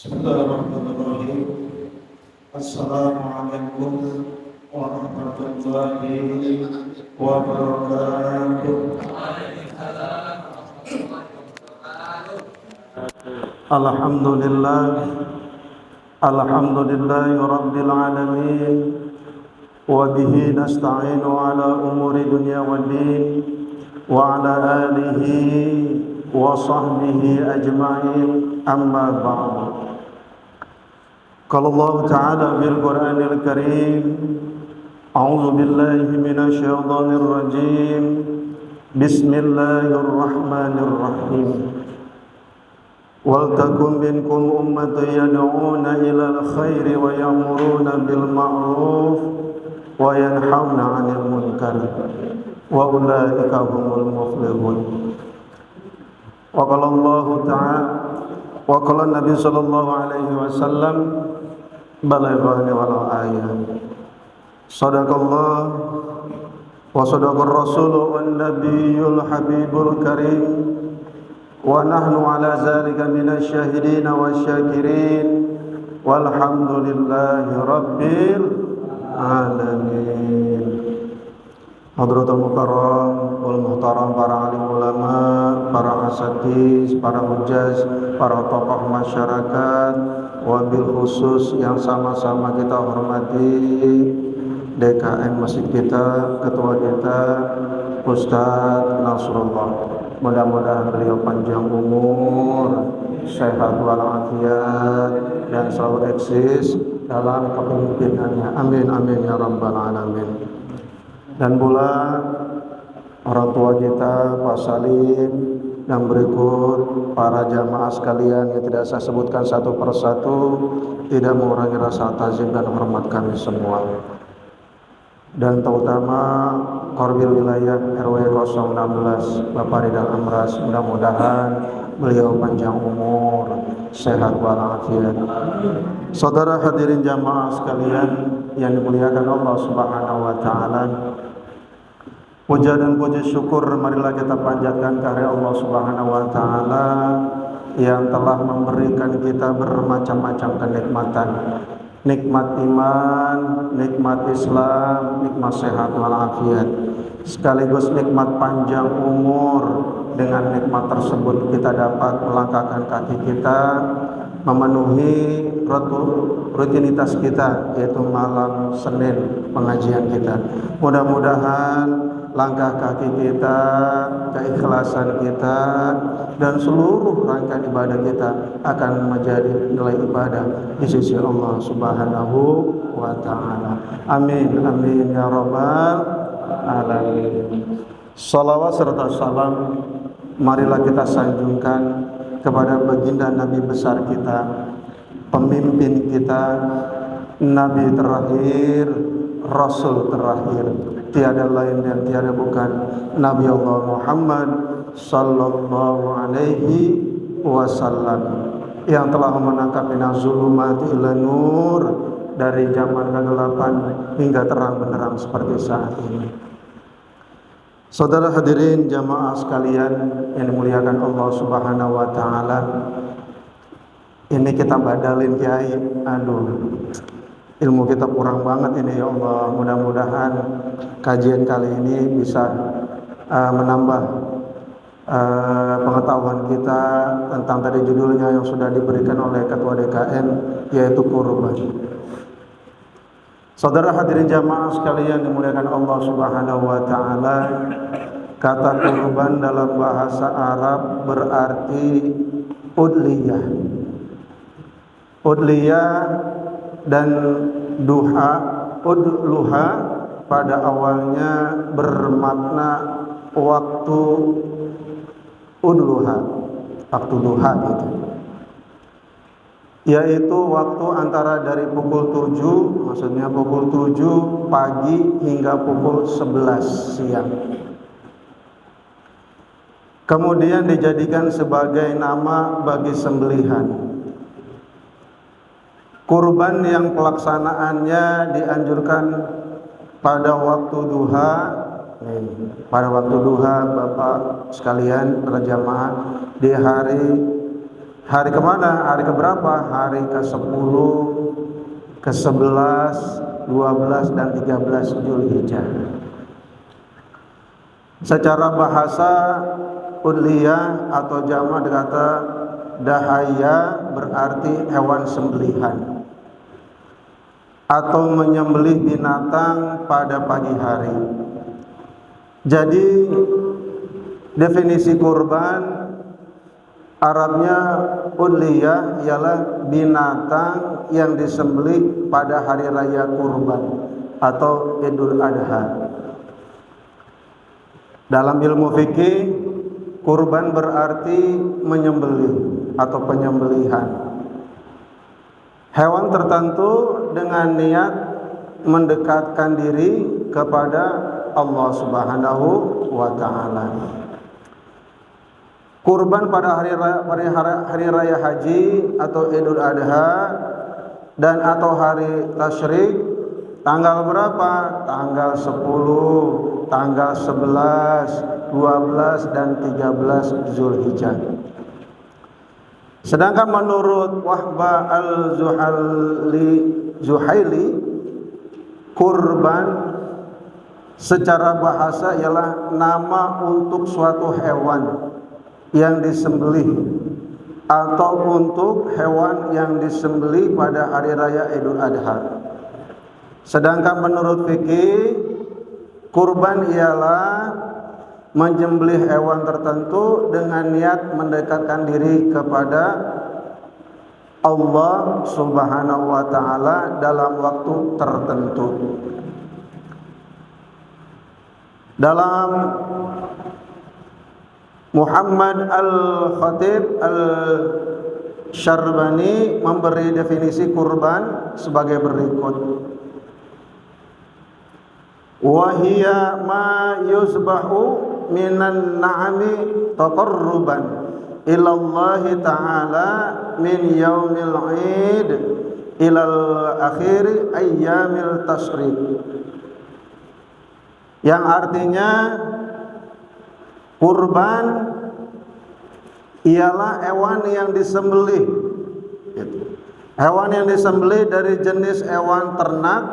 Bismillahirrahmanirrahim. Assalamualaikum warahmatullahi wabarakatuh. Alhamdulillah, alhamdulillahi rabbil alamin. Wa bihi nasta'inu ala umuri dunya waddin. Wa ala alihi wa sahbihi ajma'in. Amma ba'du. Qala Allah Ta'ala fil Qur'anil Karim, a'udzu billahi minasy syaithanir rajim. Bismillahirrahmanirrahim. Wal takum minkum ummatun yad'una ilal khairi wa ya'muruna bil ma'ruf wa yanhauna 'anil munkar wa ulaika humul muflihun. Wa qala Allah Ta'ala wa qala Nabi sallallahu alaihi wasallam balaghani wal ayat. Sadaqallah wa sadaqar rasul wan nabiyul habibul karim wa nahnu ala zalika minasy syahidin wasyakirin walhamdulillahi rabbil alamin. Hadratul mukarram wal muhtaram, para alim ulama, para asatiz, para hujjaj, para tokoh masyarakat, wabil khusus yang sama-sama kita hormati, DKM masjid kita, ketua kita Ustadz Nasrullah. Mudah-mudahan beliau panjang umur, sehat walafiat, dan selalu eksis dalam kepemimpinannya. Amin amin ya rabbal alamin. Dan pula orang tua kita Pak Salim, dan berikut para jamaah sekalian yang tidak saya sebutkan satu persatu, tidak mengurangi rasa tazim dan hormat kami semua. Dan terutama Korwil Wilayah RW 016 Bapak Ridal Amras, mudah-mudahan beliau panjang umur, sehat walafiat. Saudara hadirin jamaah sekalian yang dimuliakan Allah Subhanahu wa taala, puja dan puji syukur marilah kita panjatkan kepada Allah Subhanahu wa taala yang telah memberikan kita bermacam-macam kenikmatan. Nikmat iman, nikmat Islam, nikmat sehat walafiat, sekaligus nikmat panjang umur. Dengan nikmat tersebut kita dapat melangkahkan kaki kita memenuhi rutinitas kita, yaitu malam Senin pengajian kita. Mudah-mudahan langkah kaki kita, keikhlasan kita, dan seluruh rangkaian ibadah kita akan menjadi nilai ibadah di sisi Allah Subhanahu wa ta'ala. Amin amin ya rabbal alamin. Salawat serta salam marilah kita sanjungkan kepada baginda Nabi besar kita, pemimpin kita, Nabi terakhir, Rasul terakhir, tiada lain dan tiada bukan Nabi Allah Muhammad sallallahu alaihi wasallam, yang telah menangkap minaz zulumati ila nur, dari zaman kegelapan hingga terang benderang seperti saat ini. Saudara hadirin jamaah sekalian yang dimuliakan Allah Subhanahu wa taala, ini kita badalin Kiai, aduh ilmu kita kurang banget ini ya Allah. Mudah-mudahan kajian kali ini bisa menambah pengetahuan kita tentang tadi judulnya yang sudah diberikan oleh Ketua DKM, yaitu kurban. Saudara hadirin jamaah sekalian dimuliakan Allah Subhanahu wa taala, kata kurban dalam bahasa Arab berarti udliyah. Udliyah dan udluha pada awalnya bermakna waktu udluha, waktu duha gitu, yaitu waktu antara dari pukul 7, maksudnya pukul 7 pagi hingga pukul 11 siang. Kemudian dijadikan sebagai nama bagi sembelihan. Kurban yang pelaksanaannya dianjurkan pada waktu duha. Pada waktu duha Bapak sekalian, para jamaah, di hari Hari kemana? Hari keberapa? Hari ke-10, ke-11, 12 dan 13 Zulhijjah. Secara bahasa udliyah atau jamak kata dahaya berarti hewan sembelihan atau menyembelih binatang pada pagi hari. Jadi definisi kurban Arabnya udliyah ialah binatang yang disembelih pada hari raya kurban atau Idul Adha. Dalam ilmu fikih, kurban berarti menyembelih atau penyembelihan hewan tertentu dengan niat mendekatkan diri kepada Allah Subhanahu wa Ta'ala. Kurban pada hari raya haji atau Idul Adha dan atau hari tasyrik tanggal berapa? Tanggal 10, tanggal 11, 12 dan 13 Zulhijjah. Sedangkan menurut Wahbah al-Zuhaili, kurban secara bahasa ialah nama untuk suatu hewan yang disembelih atau untuk hewan yang disembelih pada hari raya Idul Adha. Sedangkan menurut fikih, kurban ialah menyembelih hewan tertentu dengan niat mendekatkan diri kepada Allah Subhanahu wa Ta'ala dalam waktu tertentu. Dalam Muhammad Al-Khatib Al-Syarbani memberi definisi kurban sebagai berikut. Wahia ma yusbahu minan na'ami taqarruban ilallahi ta'ala min yaumil 'id ilal akhir ayyamil tasyrik. Yang artinya kurban ialah hewan yang disembelih. Hewan yang disembelih dari jenis hewan ternak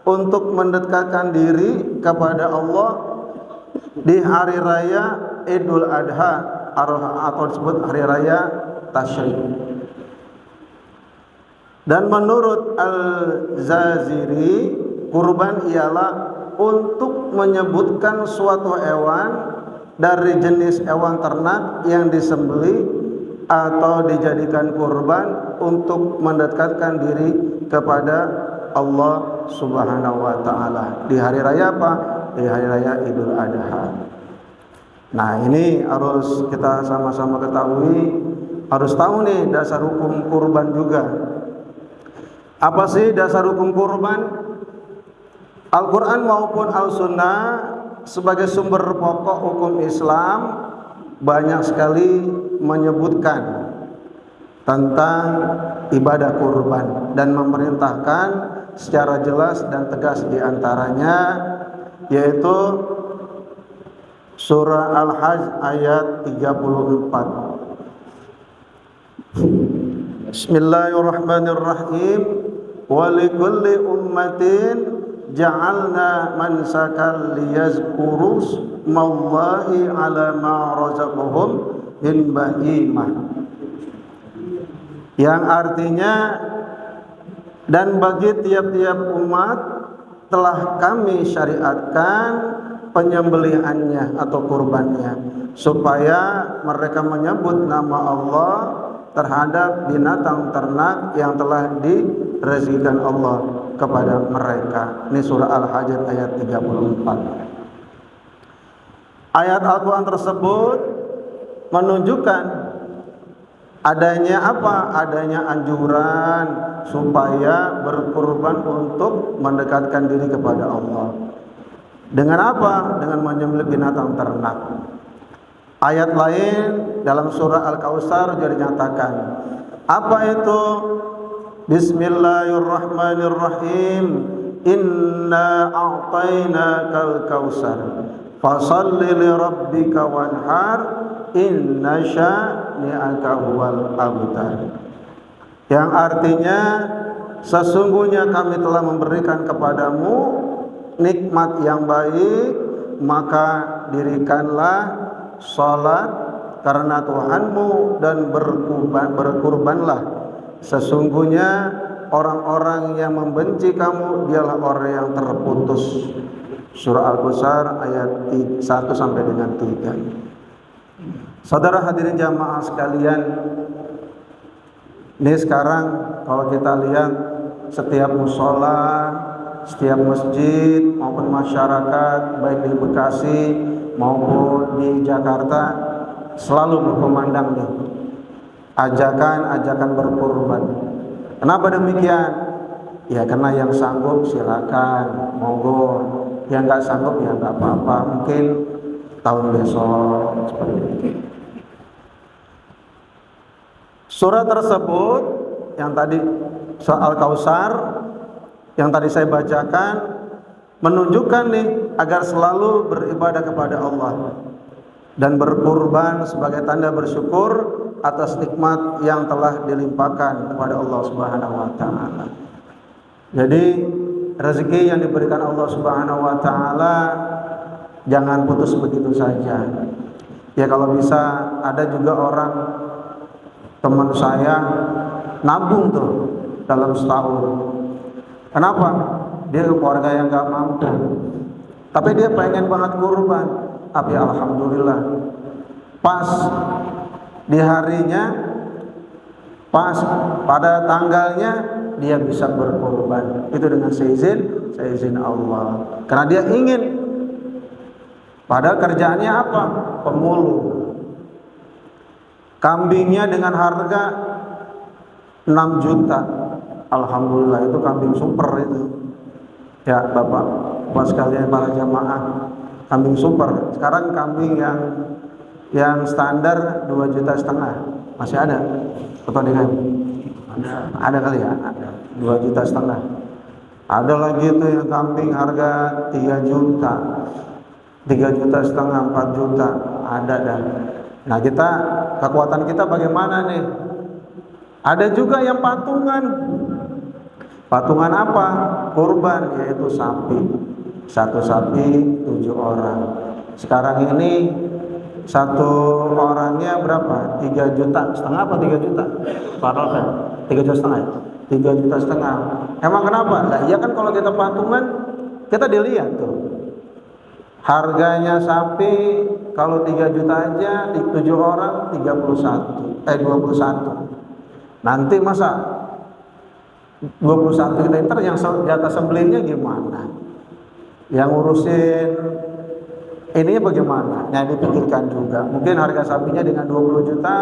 untuk mendekatkan diri kepada Allah di hari raya Idul Adha atau disebut hari raya Tasyrik. Dan menurut Al-Jaziri, kurban ialah untuk menyebutkan suatu hewan dari jenis hewan ternak yang disembelih atau dijadikan kurban untuk mendekatkan diri kepada Allah Subhanahu wa Ta'ala di hari raya apa? Di hari raya Idul Adha. Nah, ini harus kita sama-sama ketahui, harus tahu nih dasar hukum kurban juga. Apa sih dasar hukum kurban? Al-Quran maupun Al-Sunnah sebagai sumber pokok hukum Islam banyak sekali menyebutkan tentang ibadah kurban dan memerintahkan secara jelas dan tegas diantaranya yaitu surah Al-Hajj ayat 34. Bismillahirrahmanirrahim. Wa likulli ummatin ja'alna mansakan liyazkuru smallahi ala ma razaqahum min bahimah. Yang artinya, dan bagi tiap-tiap umat telah kami syariatkan penyembelihannya atau kurbannya supaya mereka menyebut nama Allah terhadap binatang ternak yang telah direzekikan Allah kepada mereka. Ini surah Al-Hajj ayat 34. Ayat Al-Quran tersebut menunjukkan adanya apa? Adanya anjuran supaya berkurban untuk mendekatkan diri kepada Allah. Dengan apa? Dengan menyembelih binatang ternak. Ayat lain dalam surah Al-Kautsar juga dinyatakan. Apa itu? Bismillahirrahmanirrahim. Inna a'tainakal kautsar. Fashalli li rabbika wanhar. Inna ni'aka huwal abtar. Yang artinya sesungguhnya kami telah memberikan kepadamu nikmat yang baik, maka dirikanlah salat karena Tuhanmu dan berkurbanlah. Sesungguhnya orang-orang yang membenci kamu dialah orang yang terputus. Surah Al-Qasar ayat 1 sampai dengan 3. Saudara hadirin jamaah sekalian, ini sekarang kalau kita lihat setiap mushola, setiap masjid maupun masyarakat baik di Bekasi maupun di Jakarta selalu berkumandang nih ajakan berkurban. Kenapa demikian? Ya karena yang sanggup silakan, monggo. Yang nggak sanggup ya nggak apa-apa, mungkin tahun besok seperti itu. Surah tersebut yang tadi soal Kausar yang tadi saya bacakan menunjukkan nih agar selalu beribadah kepada Allah dan berkurban sebagai tanda bersyukur atas nikmat yang telah dilimpahkan kepada Allah Subhanahu wa taala. Jadi rezeki yang diberikan Allah Subhanahu wa taala jangan putus begitu saja. Ya kalau bisa, ada juga orang teman saya nabung tuh dalam setahun. Kenapa? Dia keluarga yang gak mampu, tapi dia pengen banget kurban. Tapi alhamdulillah pas di harinya, pas pada tanggalnya dia bisa berkorban. Itu dengan seizin Allah. Karena dia ingin. Padahal kerjaannya apa? Pemulung. Kambingnya dengan harga 6 juta. Alhamdulillah itu kambing super itu. Ya Bapak sekalian para jamaah, kambing super. Sekarang kambing yang standar 2,5 juta masih ada atau dengan ada kali ya, 2,5 juta. Ada lagi itu yang kambing harga 3 juta, 3,5 juta, 4 juta ada dah. Nah kita, kekuatan kita bagaimana nih? Ada juga yang patungan. Patungan apa? Kurban, yaitu sapi. Satu sapi 7 orang. Sekarang ini satu orangnya berapa? 3,5 juta apa 3 juta? Parah kan? 3,5 juta ya? 3,5 juta. Emang kenapa? Nah, iya kan kalau kita patungan kita dilihat tuh. Harganya sapi kalau 3 juta aja di 7 orang 21. Nanti masa 21 kita ntar yang jatah sembelihnya gimana? Yang ngurusin ininya bagaimana? Nah dipikirkan juga. Mungkin harga sapinya dengan 20 juta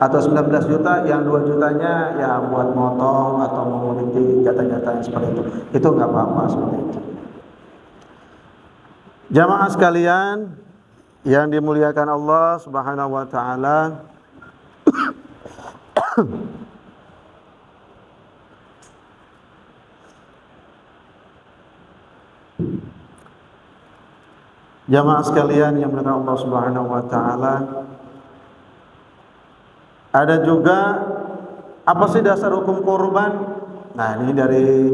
atau 19 juta, yang 2 jutanya ya buat motong atau mengurusi jatah-jatah yang seperti itu. Itu nggak apa-apa seperti itu. Jamaah sekalian yang dimuliakan Allah Subhanahu wa taala. Jamaah sekalian yang dimuliakan Allah Subhanahu wa taala, ada juga apa sih dasar hukum kurban? Nah, ini dari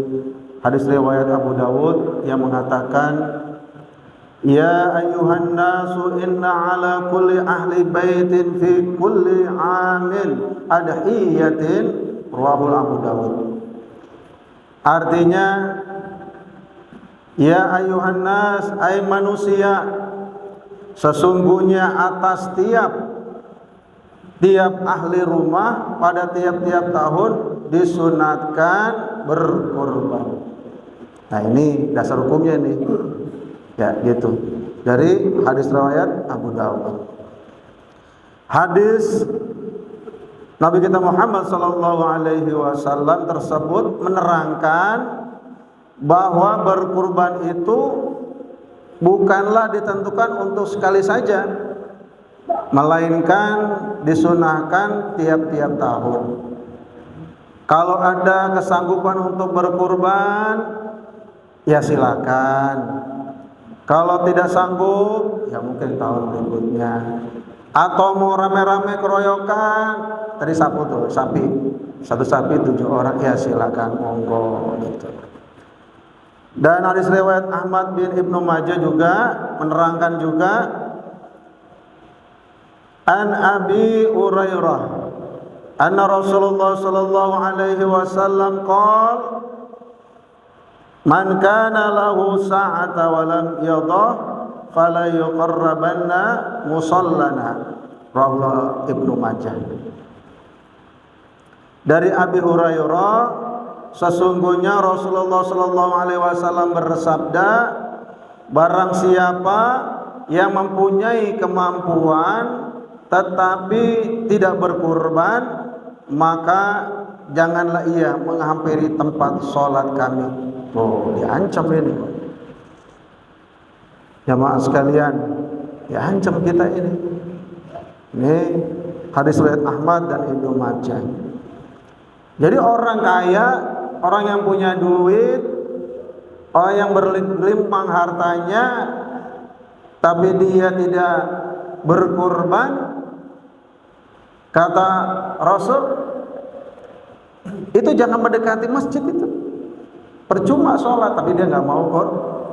hadis riwayat Abu Dawud yang mengatakan, ya ayuhan nasu inna ala kulli ahli baitin fi kulli amin adhiyatin, rawahul Abu Dawud. Artinya, ya ayuhan nas, ay manusia, sesungguhnya atas tiap ahli rumah pada tiap-tiap tahun disunatkan berkorban. Nah ini dasar hukumnya nih. Ya gitu. Dari hadis riwayat Abu Dawud. Hadis Nabi kita Muhammad sallallahu alaihi wasallam tersebut menerangkan bahwa berkurban itu bukanlah ditentukan untuk sekali saja, melainkan disunahkan tiap-tiap tahun. Kalau ada kesanggupan untuk berkurban, ya silakan. Kalau tidak sanggup, ya mungkin tahun berikutnya. Atau mau rame-rame keroyokan, tadi sapu tuh, sapi. Satu sapi 7 orang, ya silakan monggo gitu. Dan hadis riwayat Ahmad bin Ibnu Majah juga menerangkan juga an Abi Hurairah anna Rasulullah sallallahu alaihi wasallam qala man kana lahu sa'ata wa lam yadah fala yuqarrabanna musallana. Rawahu Ibnu Majah. Dari Abi Hurairah, sesungguhnya Rasulullah sallallahu alaihi wasallam bersabda, barang siapa yang mempunyai kemampuan tetapi tidak berkurban, maka janganlah ia menghampiri tempat sholat kami. Oh, diancam ini. Jamaah sekalian, diancam kita ini. Ini hadis riwayat Ahmad dan Ibnu Majah. Jadi orang kaya, orang yang punya duit, orang yang berlimpah hartanya, tapi dia tidak berkurban, kata Rasul, itu jangan mendekati masjid itu. Percuma sholat, tapi dia nggak mau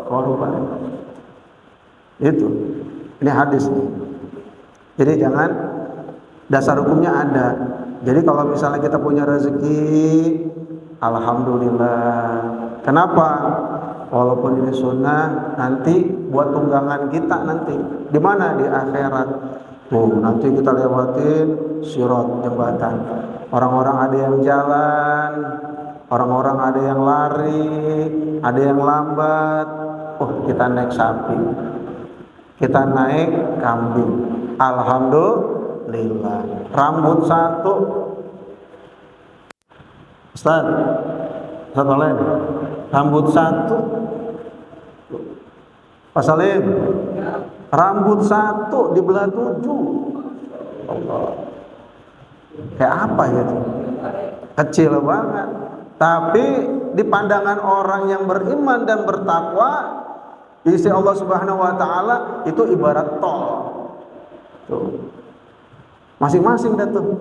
korban. Itu, ini hadis nih. Jadi jangan, dasar hukumnya ada. Jadi kalau misalnya kita punya rezeki, alhamdulillah. Kenapa? Walaupun ini sunnah, nanti buat tunggangan kita nanti. Di mana? Di akhirat. Tuh, nanti kita lewatin sirat, jembatan. Orang-orang ada yang jalan, orang-orang ada yang lari, ada yang lambat. Oh, kita naik sapi, kita naik kambing. Alhamdulillah. Rambut satu, Ustaz lain. Rambut satu, Pak Salim. Rambut satu dibelah 7. Allah. Kayak apa gitu? Kecil banget. Tapi di pandangan orang yang beriman dan bertakwa, di sisi Allah Subhanahu wa taala itu ibarat tol. Tuh. Masing-masing dah tuh.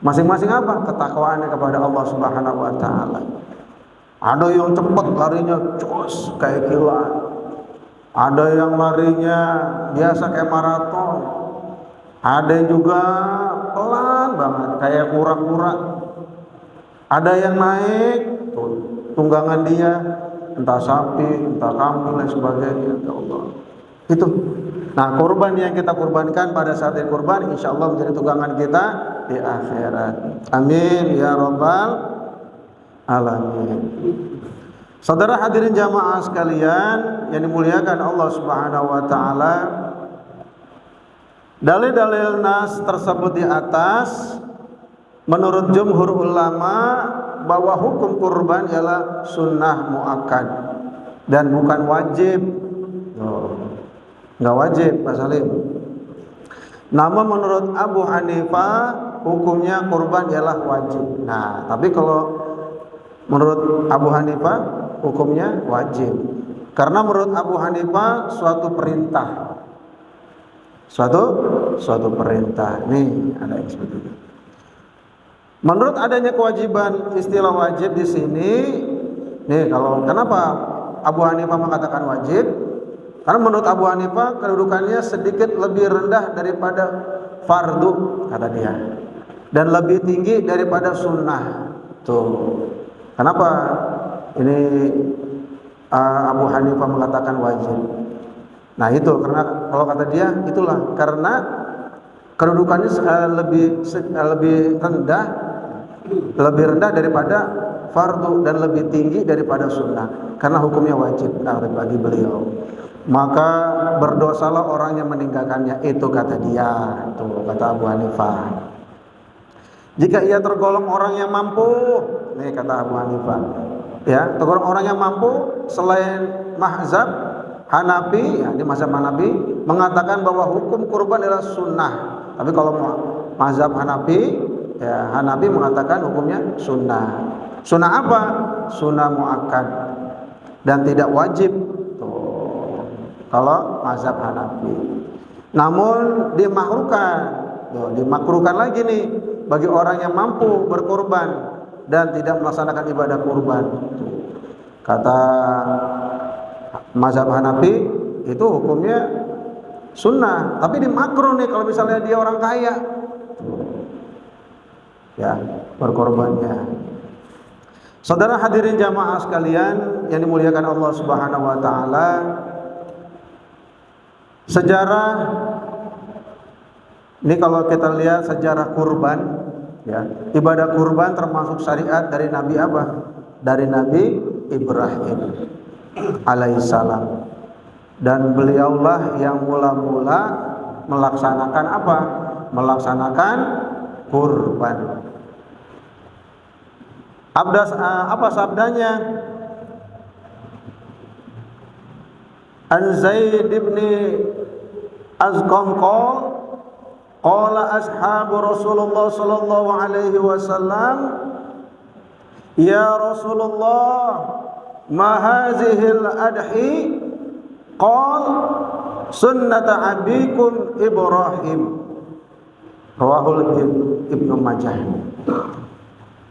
Masing-masing apa? Ketakwaannya kepada Allah Subhanahu wa taala. Ada yang cepat larinya cus kayak kilat. Ada yang larinya biasa kayak maraton. Ada yang juga pelan banget kayak kura-kura. Ada yang naik tuh, tunggangan dia, entah sapi, entah kambing dan sebagainya. Ya Allah. Itu. Nah, kurban yang kita kurbankan pada saat kurban, insya Allah menjadi tunggangan kita di akhirat. Amin ya rabbal alamin. Saudara hadirin jamaah sekalian yang dimuliakan Allah Subhanahu wa taala, dalil-dalil nas tersebut di atas menurut jumhur ulama bahwa hukum kurban ialah sunnah muakkad dan bukan wajib. Enggak wajib, Pak Salim. Namun menurut Abu Hanifah hukumnya kurban ialah wajib. Nah, tapi kalau menurut Abu Hanifah hukumnya wajib. Karena menurut Abu Hanifah suatu perintah. Suatu perintah. Nih, ada yang seperti itu. Menurut adanya kewajiban istilah wajib di sini, nih kalau kenapa Abu Hanifah mengatakan wajib? Karena menurut Abu Hanifah kedudukannya sedikit lebih rendah daripada fardu kata dia, dan lebih tinggi daripada sunnah. Tuh, kenapa ini Abu Hanifah mengatakan wajib? Nah itu karena kalau kata dia itulah karena kedudukannya lebih rendah daripada fardu dan lebih tinggi daripada sunnah karena hukumnya wajib bagi beliau. Maka berdosalah orang yang meninggalkannya, itu kata dia, itu kata Abu Hanifah. Jika ia tergolong orang yang mampu, nih kata Abu Hanifah, ya tergolong orang yang mampu selain mazhab Hanafi, ya di mazhab Hanafi mengatakan bahwa hukum kurban adalah sunnah. Tapi kalau mazhab Hanafi, ya Hanafi mengatakan hukumnya sunnah. Sunnah apa? Sunnah muakkad dan tidak wajib. Kalau mazhab Hanafi. namun dimakruhkan lagi nih bagi orang yang mampu berkorban dan tidak melaksanakan ibadah kurban. Kata mazhab Hanafi itu hukumnya sunnah, tapi dimakruh nih kalau misalnya dia orang kaya, ya berkorbannya. Saudara hadirin jamaah sekalian yang dimuliakan Allah Subhanahu wa taala, sejarah ini kalau kita lihat sejarah kurban, ya, ibadah kurban termasuk syariat dari Nabi apa? Dari Nabi Ibrahim alaihissalam. Dan beliaulah yang mula-mula melaksanakan apa? Melaksanakan kurban. Apa sabdanya? An Zaid bin Azqam qala ashabu Rasulullah sallallahu alaihi wasallam, ya Rasulullah, ma hadhil adhi? Qal sunnata abikum Ibrahim. Rawahul Ibnu Majah.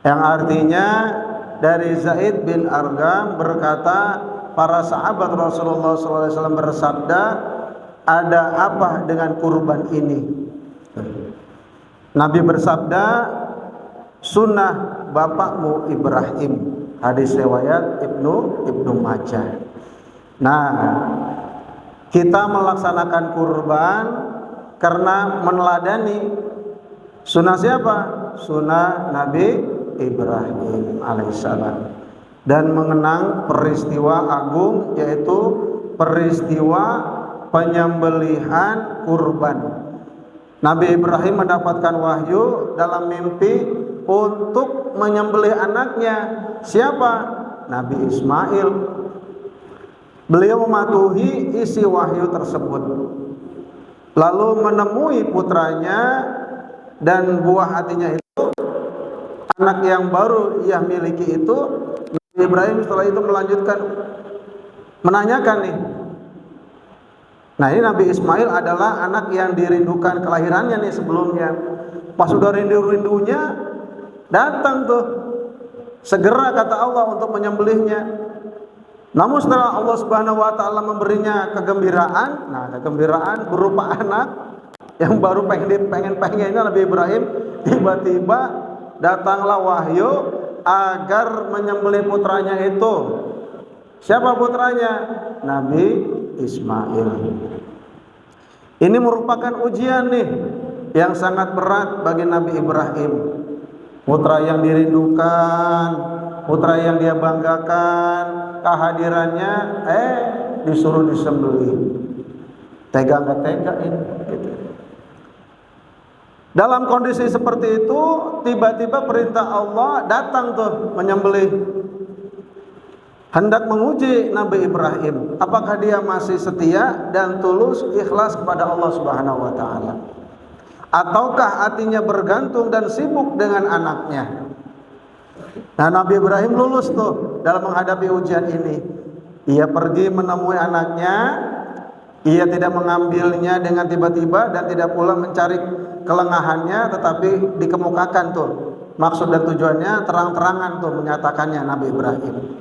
Yang artinya dari Zaid bin Arqam berkata, para sahabat Rasulullah SAW bersabda, ada apa dengan kurban ini? Nabi bersabda, sunnah bapakmu Ibrahim. Hadis riwayat Ibnu Majah. Nah, kita melaksanakan kurban karena meneladani sunnah siapa? Sunnah Nabi Ibrahim alaihissalam, dan mengenang peristiwa agung, yaitu peristiwa penyembelihan kurban. Nabi Ibrahim mendapatkan wahyu dalam mimpi untuk menyembelih anaknya. Siapa? Nabi Ismail. Beliau mematuhi isi wahyu tersebut, lalu menemui putranya, dan buah hatinya itu, anak yang baru ia miliki itu. Nabi Ibrahim setelah itu melanjutkan menanyakan nih. Nah, ini Nabi Ismail adalah anak yang dirindukan kelahirannya nih sebelumnya. Pas sudah rindu-rindunya, datang tuh segera kata Allah untuk menyembelihnya. Namun setelah Allah Subhanahu wa taala memberinya kegembiraan, nah kegembiraan berupa anak yang baru pengennya Nabi Ibrahim, tiba-tiba datanglah wahyu agar menyembelih putranya itu. Siapa putranya? Nabi Ismail. Ini merupakan ujian nih yang sangat berat bagi Nabi Ibrahim. Putra yang dirindukan, putra yang dia banggakan, kehadirannya disuruh disembelih. Tega nggak tega ini gitu. Dalam kondisi seperti itu, tiba-tiba perintah Allah datang tuh menyembelih. Hendak menguji Nabi Ibrahim, apakah dia masih setia dan tulus ikhlas kepada Allah Subhanahu wa taala, ataukah hatinya bergantung dan sibuk dengan anaknya. Nah, Nabi Ibrahim lulus tuh dalam menghadapi ujian ini. Ia pergi menemui anaknya, ia tidak mengambilnya dengan tiba-tiba dan tidak pula mencari kelengahannya, tetapi dikemukakan tuh maksud dan tujuannya, terang-terangan tuh menyatakannya Nabi Ibrahim.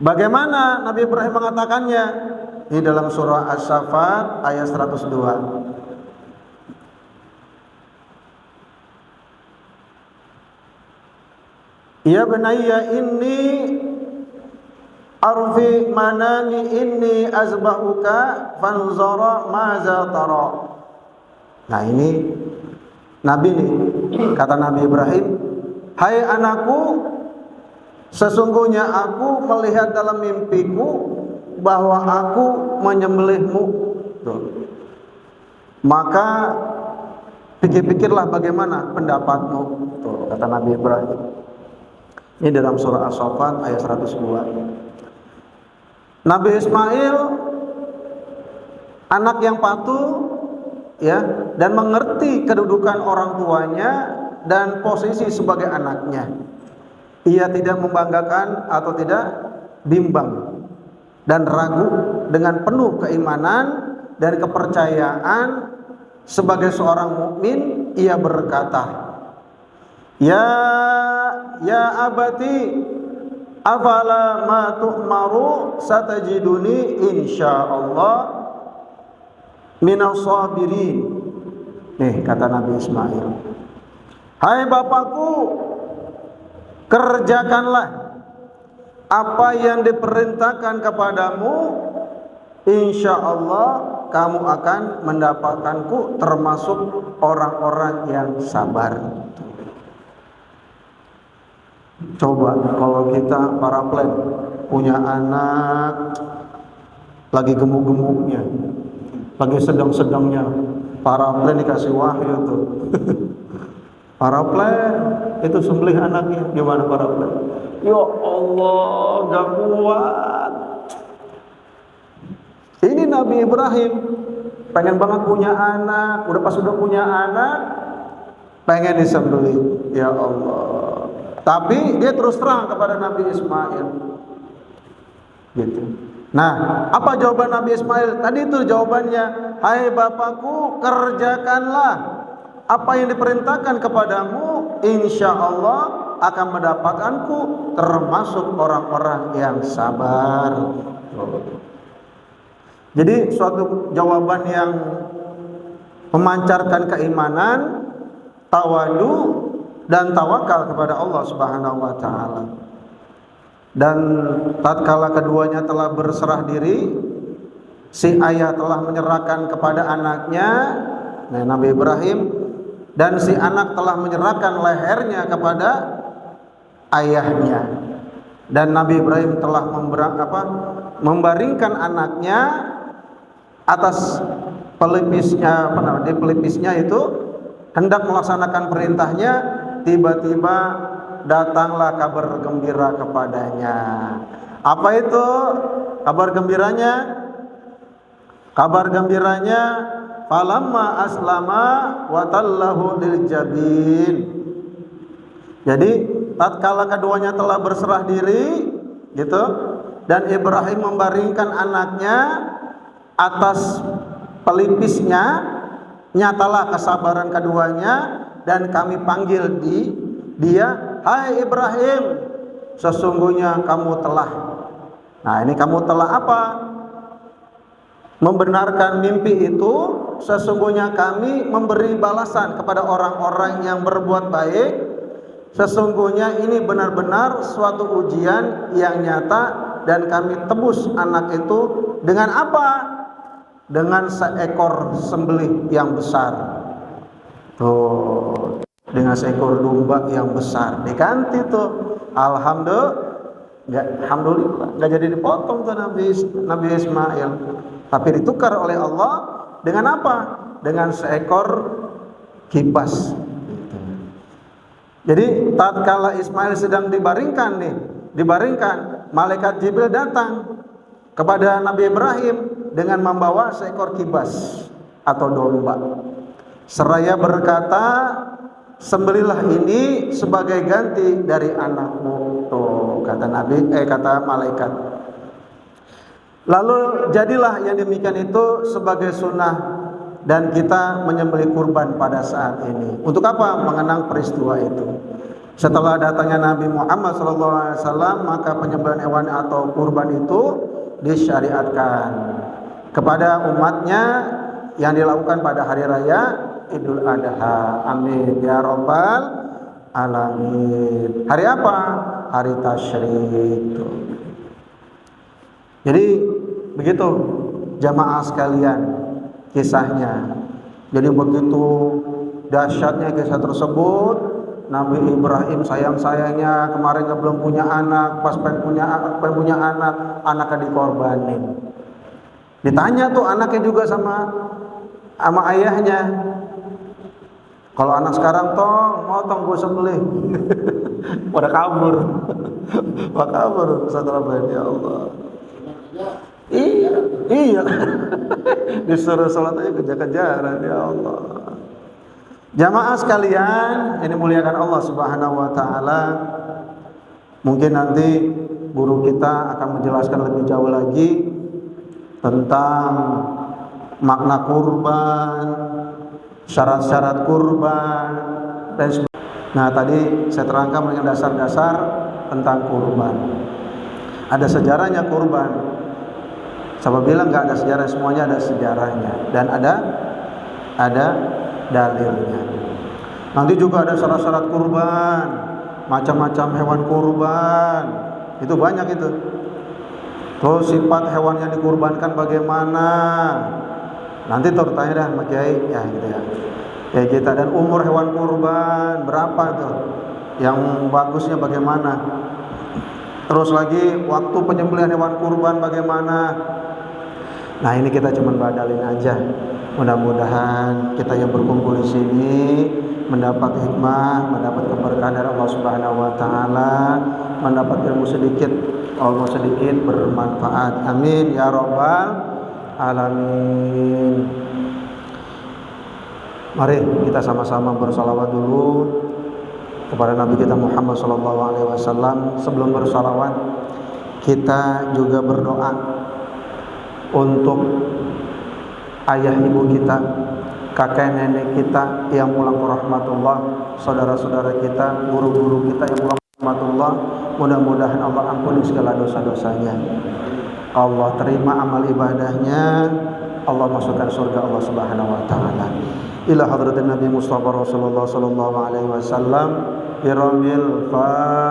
Bagaimana Nabi Ibrahim mengatakannya? Di dalam surah As-Saffat ayat 102. Ya bunayya inni arfi manami inni azbahuka fanzara maza tara. Nah, ini Nabi nih, kata Nabi Ibrahim, hai anakku, sesungguhnya aku melihat dalam mimpiku bahwa aku menyembelihmu. Maka pikir-pikirlah bagaimana pendapatmu. Tuh, kata Nabi Ibrahim. Ini dalam surah As-Saffat ayat 102. Nabi Ismail anak yang patuh, ya, dan mengerti kedudukan orang tuanya dan posisi sebagai anaknya. Ia tidak membanggakan atau tidak bimbang dan ragu, dengan penuh keimanan dan kepercayaan sebagai seorang mukmin, ia berkata, Ya abati, afala ma tu'maru satajiduni insyaallah minas sabirin. Nih kata Nabi Ismail, hai bapakku, kerjakanlah apa yang diperintahkan kepadamu, insyaallah kamu akan mendapatkanku termasuk orang-orang yang sabar. Coba kalau kita para plan punya anak lagi gemuk-gemuknya, lagi sedang-sedangnya, para plan dikasih wahyu tuh. Para plan itu sembelih anaknya, gimana para plan? Ya Allah, gak kuat. Ini Nabi Ibrahim pengen banget punya anak, udah punya anak pengen disembelih. Ya Allah. Tapi dia terus terang kepada Nabi Ismail. Gitu. Nah, apa jawaban Nabi Ismail? Tadi itu jawabannya, hai bapakku, kerjakanlah apa yang diperintahkan kepadamu, insya Allah akan mendapatkanku termasuk orang-orang yang sabar. Jadi suatu jawaban yang memancarkan keimanan, tawadu dan tawakal kepada Allah Subhanahu wa taala. Dan tatkala keduanya telah berserah diri, si ayah telah menyerahkan kepada anaknya, Nabi Ibrahim, dan si anak telah menyerahkan lehernya kepada ayahnya. Dan Nabi Ibrahim telah membaringkan anaknya atas pelipisnya, di pelipisnya itu hendak melaksanakan perintahnya. Tiba-tiba datanglah kabar gembira kepadanya. Apa itu kabar gembiranya? Kabar gembiranya, falamma aslama wa tallahu lil jabin. Jadi tatkala keduanya telah berserah diri, gitu, dan Ibrahim membaringkan anaknya atas pelipisnya, nyatalah kesabaran keduanya. Dan kami panggil dia, hai Ibrahim, sesungguhnya kamu telah. Nah ini kamu telah apa? Membenarkan mimpi itu. Sesungguhnya kami memberi balasan kepada orang-orang yang berbuat baik. Sesungguhnya ini benar-benar suatu ujian yang nyata. Dan kami tebus anak itu dengan apa? Dengan seekor sembelih yang besar. Tuh, dengan seekor domba yang besar diganti tuh. Alhamdulillah, nggak jadi dipotong tuh Nabi Ismail, tapi ditukar oleh Allah dengan apa? Dengan seekor kibas. Jadi tatkala Ismail sedang dibaringkan, malaikat Jibril datang kepada Nabi Ibrahim dengan membawa seekor kibas atau domba. Seraya berkata, sembelilah ini sebagai ganti dari anakmu. Tuh, kata malaikat. Lalu jadilah yang demikian itu sebagai sunnah, dan kita menyembelih kurban pada saat ini. Untuk apa? Mengenang peristiwa itu. Setelah datangnya Nabi Muhammad SAW, maka penyembelihan hewan atau kurban itu disyariatkan kepada umatnya yang dilakukan pada hari raya Idul Adha. Amin ya rabbal alamin. Hari apa? Hari tasyrik. Jadi begitu jamaah sekalian kisahnya. Jadi begitu dahsyatnya kisah tersebut. Nabi Ibrahim sayang-sayangnya kemarin belum punya anak, pas pengen punya anak, anaknya dikorbanin. Ditanya tuh anaknya juga sama ayahnya. Kalau anak sekarang motong gue sembelih. Pada kabur. Setelah ya Allah. Iya. Disuruh sholat aja kejar-kejaran, ya Allah. Jamaah sekalian, ini muliakan Allah Subhanahu wa taala. Mungkin nanti guru kita akan menjelaskan lebih jauh lagi tentang makna kurban, syarat-syarat kurban, dan sebagainya. Nah, tadi saya terangkan dengan dasar-dasar tentang kurban. Ada sejarahnya kurban. Siapa bilang nggak ada sejarah? Semuanya ada sejarahnya dan ada dalilnya. Nanti juga ada syarat-syarat kurban, macam-macam hewan kurban, itu banyak itu. Terus sifat hewan yang dikurbankan bagaimana? Nanti tertanya dah sama Kiai, ya gitu ya. Ya kita, dan umur hewan kurban berapa tuh? Yang bagusnya bagaimana? Terus lagi waktu penyembelihan hewan kurban bagaimana? Nah, ini kita cuma badalin aja. Mudah-mudahan kita yang berkumpul di sini mendapat hikmah, mendapat keberkahan dari Allah Subhanahu wa taala, mendapat ilmu sedikit, Allah sedikit bermanfaat. Amin ya rabbal alamin. Mari kita sama-sama bersalawat dulu kepada Nabi kita Muhammad SAW. Sebelum bersalawat, kita juga berdoa untuk ayah ibu kita, kakek nenek kita yang pulang ke rahmatullah, saudara-saudara kita, guru-guru kita yang pulang ke rahmatullah. Mudah-mudahan Allah ampuni segala dosa-dosanya, Allah terima amal ibadahnya, Allah masukkan surga Allah Subhanahu wa taala. Ila hadratin Nabi Mustafa Rasulullah sallallahu alaihi wasallam. Biramil Fatihah.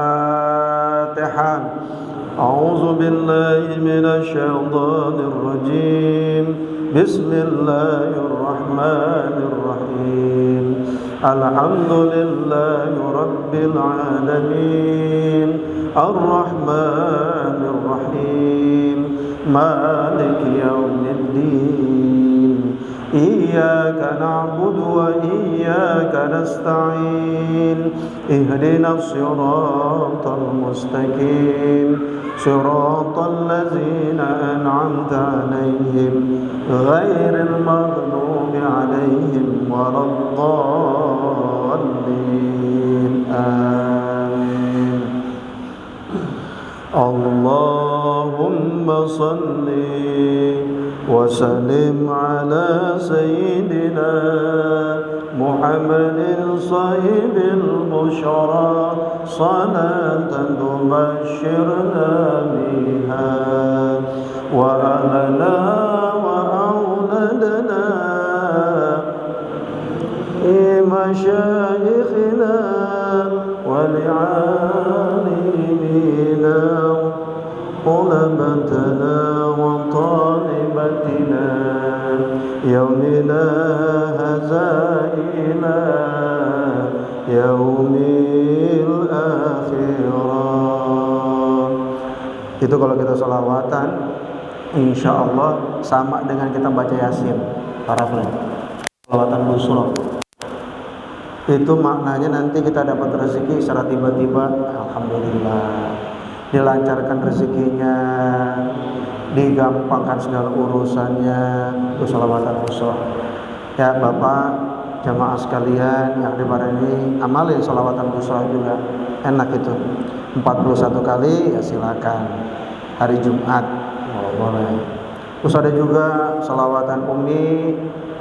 A'udzu billahi minasy syaithanir rajim. Bismillahirrahmanirrahim. Alhamdulillahi rabbil alamin. Ar-Rahmanir Rahim. Maliki yaumiddin. Iyyaka na'budu wa iyyaka nasta'in. Ihdinas siratal mustaqim. Siratal ladzina an'amta 'alaihim ghairil maghdubi 'alaihim waladdallin. Amin. Allahumma salli wa sallim ala sayyidina Muhammadin sahibil busyara salatan tubashshirna biha wa ahlana wa auladana masyayikhina wa li'alimina طلبتنا وطالبتنا يومنا هذا إلى يوم الآخرة. Itu kalau kita sholawatan, insya Allah sama dengan kita baca Yasin. Para sholawatan busro. Itu maknanya nanti kita dapat rezeki secara tiba-tiba. Alhamdulillah, dilancarkan rezekinya, digampangkan segala urusannya. Itu sholawatan busro. Ya Bapak, jamaah sekalian yang di ini, amalin sholawatan busro juga. Enak itu, 41 kali ya silakan. Hari Jumat boleh. Terus ada juga sholawatan Umi,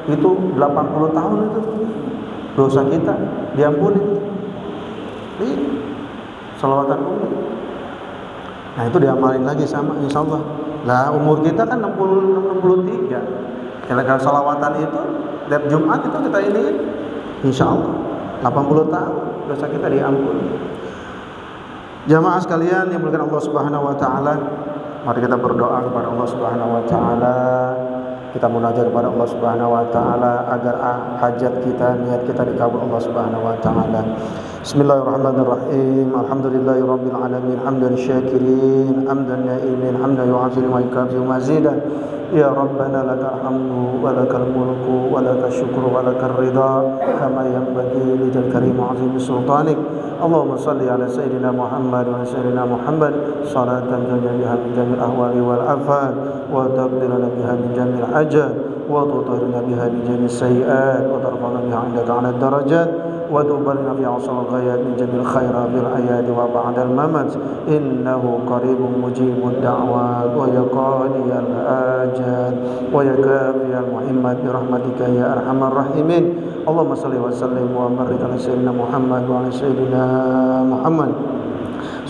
itu 80 tahun itu dosa kita diampuni. Sholawatan Umi, nah itu diamalin lagi sama insya Allah. Nah umur kita kan 63. Kalau sholawatan itu tiap Jumat itu kita ini insya Allah 80 tahun dosa kita diampuni. Jamaah sekalian yang dimuliakan Allah Subhanahu wa taala, mari kita berdoa kepada Allah Subhanahu wa taala. Kita munajat kepada Allah Subhanahu wa taala agar hajat kita, niat kita dikabul Allah Subhanahu wa taala. Bismillahirrahmanirrahim. Alhamdulillahirabbil alamin, hamdan syakirin, hamdan na'imin, hamdan yu'afiru wa yukafiru mazidah. Ya Rabbana lakal hamdu wa lakal mulku wa lakal syukru wa lakal ridha kama yanbaghi li karim azim sultanik. Allahumma salli ala sayyidina Muhammad wa sayyidina Muhammad salatan tajliha min jamil ahwali wal afat wa taqdiruna biha min jamil ajal wa tutahhiruna biha min jamil sayiat wa tarfa'una biha 'indaka 'ala darajat وتب لنا في أوصال الغايات من جميع الخيرات في الحياة وبعد الممات إنه قريب مجيب الدعوات ويا قاضي الحاجات ويا كافي المهمات برحمتك يا أرحم الراحمين اللهم صل وسلم وبارك على سيدنا محمد وعلى سيدنا محمد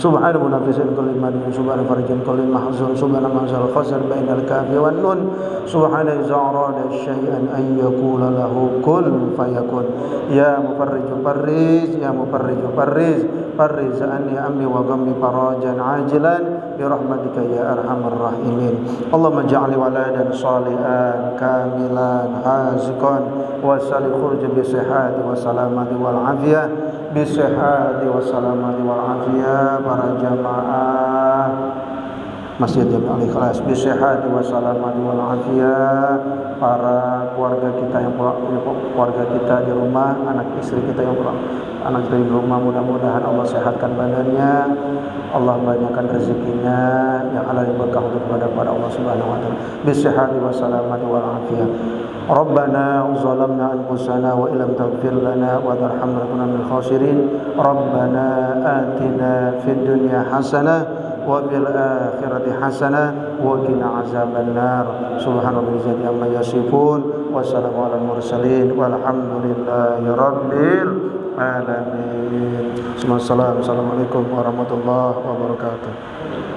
سبحان منافس كل مدين سبحان فرج كل محزون سبحان منزل الخزر بين الكاف والنون سبحان إذا أراد شيئا أن يقول له كن فيكون يا مفرج فرج يا مفرج فرج فرج عني أمي وغمي فراجا عاجلا برحمتك يا أرحم الراحمين اللهم اجعل ولدا صالحا كاملا حازقا وسل خرج بصحة وسلامة والعافية بصحة وسلامة والعافية para jamaah Masjid Jami Al-Ikhlas bisihhati wa salamati wal afiyah para keluarga kita yang pulang keluarga kita di rumah anak istri kita yang pulang anak dari rumah mudah-mudahan Allah sehatkan badannya Allah banyakkan rezekinya yang halal berkah untuk kepada Allah Subhanahu wa taala bisihhati wa salamati wal afiyah Rabbana zalamna anfusana wa illam taghfir lana wa tarhamna lanakunanna minal khasirin Rabbana atina fid dunya hasanah wa fil akhirati hasanah wa qina azaban nar subhana rabbika amma yasifun wa salamun alal mursalin walhamdulillahi rabbil alamin. Assalamualaikum warahmatullahi wabarakatuh.